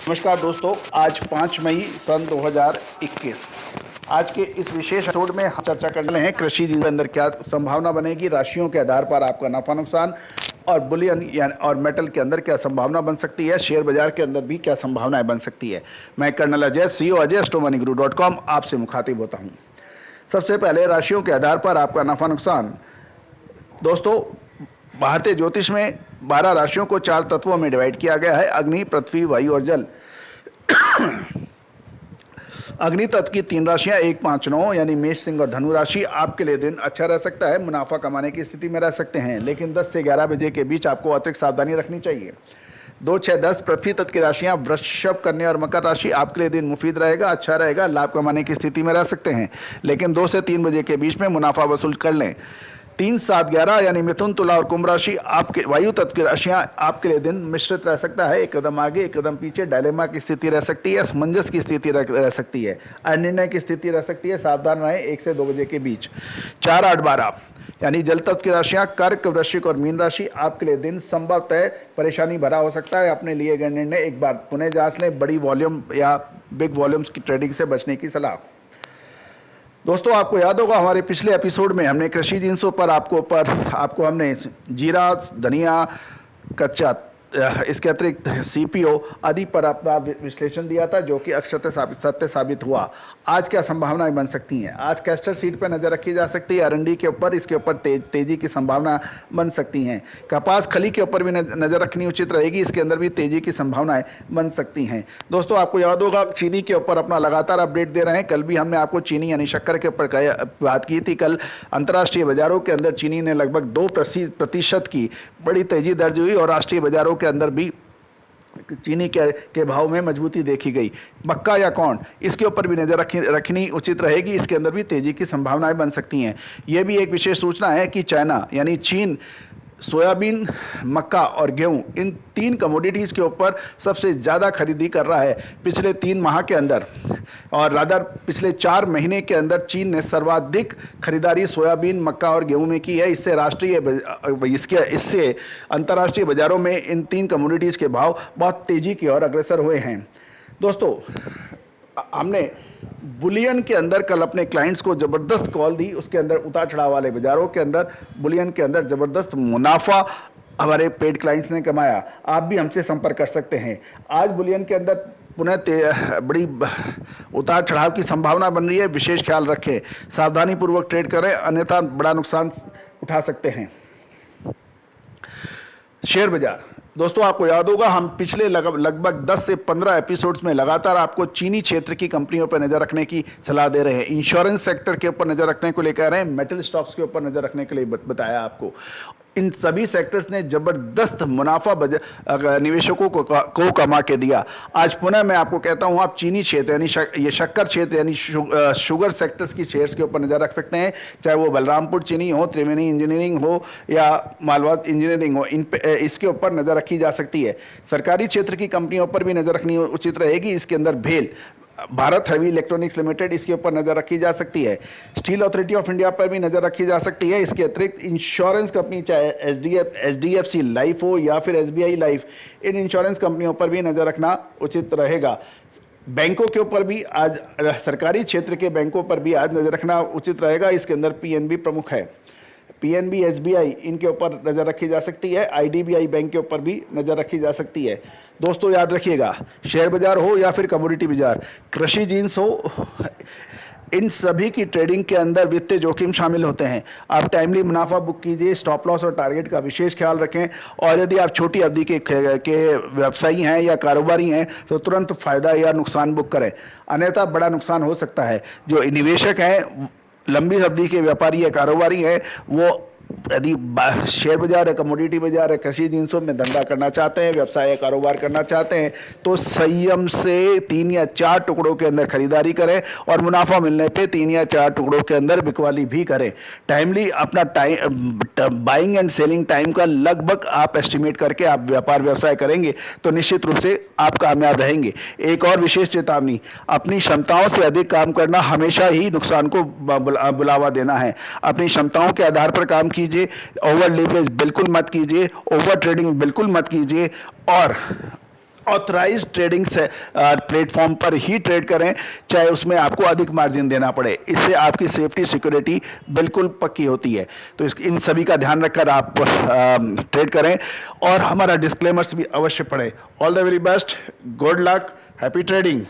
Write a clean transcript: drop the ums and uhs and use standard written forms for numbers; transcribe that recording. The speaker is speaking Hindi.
नमस्कार दोस्तों, आज 5 मई सन 2021। आज के इस विशेष एपिसोड में हम चर्चा करने हैं कृषि के अंदर क्या संभावना बनेगी, राशियों के आधार पर आपका नफा नुकसान, और बुलियन यानी और मेटल के अंदर क्या संभावना बन सकती है, शेयर बाजार के अंदर भी क्या संभावनाएं बन सकती है। मैं colonel Ajay, CEO Ajay astromoniguru.com आपसे मुखातिब होता हूं। सबसे पहले राशियों के आधार पर आपका नफा नुकसान। दोस्तों, भारतीय ज्योतिष में 12 राशियों को 4 तत्वों में डिवाइड किया गया है: अग्नि, पृथ्वी, वायु और जल। अग्नि तत्व की 3 राशियां 1, 5, 9 यानी मेष, सिंह और धनु राशि। आपके लिए दिन अच्छा रह सकता है, मुनाफा कमाने की स्थिति में रह सकते हैं, लेकिन 10 से 11 बजे के बीच आपको अतिरिक्त सावधानी रखनी चाहिए। 2, 6, 10 पृथ्वी तत्व की राशियां वृषभ, कन्या और मकर राशि। आपके लिए दिन मुफीद रहेगा, अच्छा रहेगा, लाभ कमाने की स्थिति में रह सकते हैं, लेकिन 2 से 3 बजे के बीच में मुनाफा वसूल कर लें। 3, 7, 11 यानी मिथुन, तुला और कुंभ राशि। आपके वायु तत्व की राशियां आपके लिए दिन मिश्रित रह सकता है, एक कदम आगे एक कदम पीछे, डायलेमा की स्थिति रह सकती है, असमंजस की स्थिति रह सकती है, अनिर्णय की स्थिति रह सकती है। सावधान रहें 1 से 2 बजे के बीच। 4, 8, 12 यानी जल तत्व की राशियां कर्क, वृश्चिक और मीन राशि। आपके लिए दिन संभवतः परेशानी भरा हो सकता है। अपने लिए गए निर्णय एक बार पुनः जांच लें। बड़ी वॉल्यूम या बिग वॉल्यूम्स की ट्रेडिंग से बचने की सलाह। दोस्तों, आपको याद होगा हमारे पिछले एपिसोड में हमने कृषि जिंसों पर आपको हमने जीरा, धनिया, कच्चा, इसके अतिरिक्त CPO आदि पर अपना विश्लेषण दिया था, जो कि सत्य साबित हुआ। आज क्या संभावनाएं बन सकती हैं? आज कैस्टर सीड पर नज़र रखी जा सकती है। R&D के ऊपर, इसके ऊपर तेजी की संभावना बन सकती हैं। कपास खली के ऊपर भी नज़र रखनी उचित रहेगी, इसके अंदर भी तेजी की संभावनाएं बन सकती हैं। दोस्तों, आपको याद होगा चीनी के ऊपर अपना लगातार अपडेट दे रहे हैं। कल भी हमने आपको चीनी यानी शक्कर के ऊपर बात की थी। कल अंतर्राष्ट्रीय बाजारों के अंदर चीनी ने लगभग 2% की बड़ी तेजी दर्ज हुई और राष्ट्रीय बाजारों के अंदर भी चीनी के भाव में मजबूती देखी गई। मक्का या कॉर्न, इसके ऊपर भी नज़र रखनी उचित रहेगी, इसके अंदर भी तेजी की संभावनाएं बन सकती हैं। यह भी एक विशेष सूचना है कि चाइना यानी चीन सोयाबीन, मक्का और गेहूं, इन 3 कमोडिटीज़ के ऊपर सबसे ज़्यादा खरीदी कर रहा है पिछले 3 माह के अंदर, और रादर पिछले 4 महीने के अंदर चीन ने सर्वाधिक खरीदारी सोयाबीन, मक्का और गेहूं में की है। इससे अंतर्राष्ट्रीय बाज़ारों में इन 3 कमोडिटीज़ के भाव बहुत तेज़ी की ओर अग्रसर हुए हैं। दोस्तों, हमने बुलियन के अंदर कल अपने क्लाइंट्स को ज़बरदस्त कॉल दी। उसके अंदर उतार चढ़ाव वाले बाज़ारों के अंदर बुलियन के अंदर ज़बरदस्त मुनाफा हमारे पेड क्लाइंट्स ने कमाया। आप भी हमसे संपर्क कर सकते हैं। आज बुलियन के अंदर पुनः बड़ी उतार चढ़ाव की संभावना बन रही है। विशेष ख्याल रखें, सावधानी पूर्वक ट्रेड करें, अन्यथा बड़ा नुकसान उठा सकते हैं। शेयर बाजार, दोस्तों, आपको याद होगा हम पिछले लगभग 10 से 15 एपिसोड्स में लगातार आपको चीनी क्षेत्र की कंपनियों पर नज़र रखने की सलाह दे रहे हैं। इंश्योरेंस सेक्टर के ऊपर नज़र रखने को लेकर रहे हैं, मेटल स्टॉक्स के ऊपर नज़र रखने के लिए बताया आपको। इन सभी सेक्टर्स ने ज़बरदस्त मुनाफा निवेशकों को कमा के दिया। आज पुनः मैं आपको कहता हूँ, आप चीनी क्षेत्र यानी ये शक्कर क्षेत्र यानी शुगर सेक्टर्स की शेयर्स के ऊपर नज़र रख सकते हैं, चाहे वो बलरामपुर चीनी हो, त्रिवेणी इंजीनियरिंग हो या मालवा इंजीनियरिंग हो। इसके ऊपर नज़र रखी जा सकती है। सरकारी क्षेत्र की कंपनियों पर भी नज़र रखनी उचित रहेगी। इसके अंदर भेल, भारत हैवी इलेक्ट्रॉनिक्स लिमिटेड, इसके ऊपर नज़र रखी जा सकती है। स्टील अथॉरिटी ऑफ इंडिया पर भी नज़र रखी जा सकती है। इसके अतिरिक्त इंश्योरेंस कंपनी, चाहे HDFC लाइफ हो या फिर SBI लाइफ, इन इंश्योरेंस कंपनियों पर भी नज़र रखना उचित रहेगा। बैंकों के ऊपर भी आज, सरकारी क्षेत्र के बैंकों पर भी आज नज़र रखना उचित रहेगा। इसके अंदर PNB प्रमुख है। PNB, SBI, इनके ऊपर नज़र रखी जा सकती है। IDBI बैंक के ऊपर भी नज़र रखी जा सकती है। दोस्तों, याद रखिएगा, शेयर बाजार हो या फिर कमोडिटी बाजार, कृषि जिन्स हो, इन सभी की ट्रेडिंग के अंदर वित्तीय जोखिम शामिल होते हैं। आप टाइमली मुनाफा बुक कीजिए, स्टॉप लॉस और टारगेट का विशेष ख्याल रखें, और यदि आप छोटी अवधि के व्यवसायी हैं या कारोबारी हैं तो तुरंत फ़ायदा या नुकसान बुक करें, अन्यथा बड़ा नुकसान हो सकता है। जो निवेशक हैं, लंबी अवधि के व्यापारी या कारोबारी हैं, वो यदि शेयर बाजार है, कमोडिटी बाजार है, कृषि जिन्सों में धंधा करना चाहते हैं, व्यवसाय या कारोबार करना चाहते हैं, तो संयम से 3 या 4 टुकड़ों के अंदर खरीदारी करें और मुनाफा मिलने पे 3 या 4 टुकड़ों के अंदर बिकवाली भी करें। टाइमली अपना बाइंग एंड सेलिंग टाइम का लगभग आप एस्टिमेट करके आप व्यापार व्यवसाय करेंगे तो निश्चित रूप से आप कामयाब रहेंगे। एक और विशेष चेतावनी, अपनी क्षमताओं से अधिक काम करना हमेशा ही नुकसान को बुलावा देना है। अपनी क्षमताओं के आधार पर काम कीजिए, ओवर लीवरेज बिल्कुल मत कीजिए, ओवर ट्रेडिंग बिल्कुल मत कीजिए, और ऑथराइज ट्रेडिंग से प्लेटफॉर्म पर ही ट्रेड करें, चाहे उसमें आपको अधिक मार्जिन देना पड़े। इससे आपकी सेफ्टी सिक्योरिटी बिल्कुल पक्की होती है। तो इन सभी का ध्यान रखकर आप ट्रेड करें और हमारा डिस्क्लेमर्स भी अवश्य पढ़ें। All the very best, good luck, happy trading.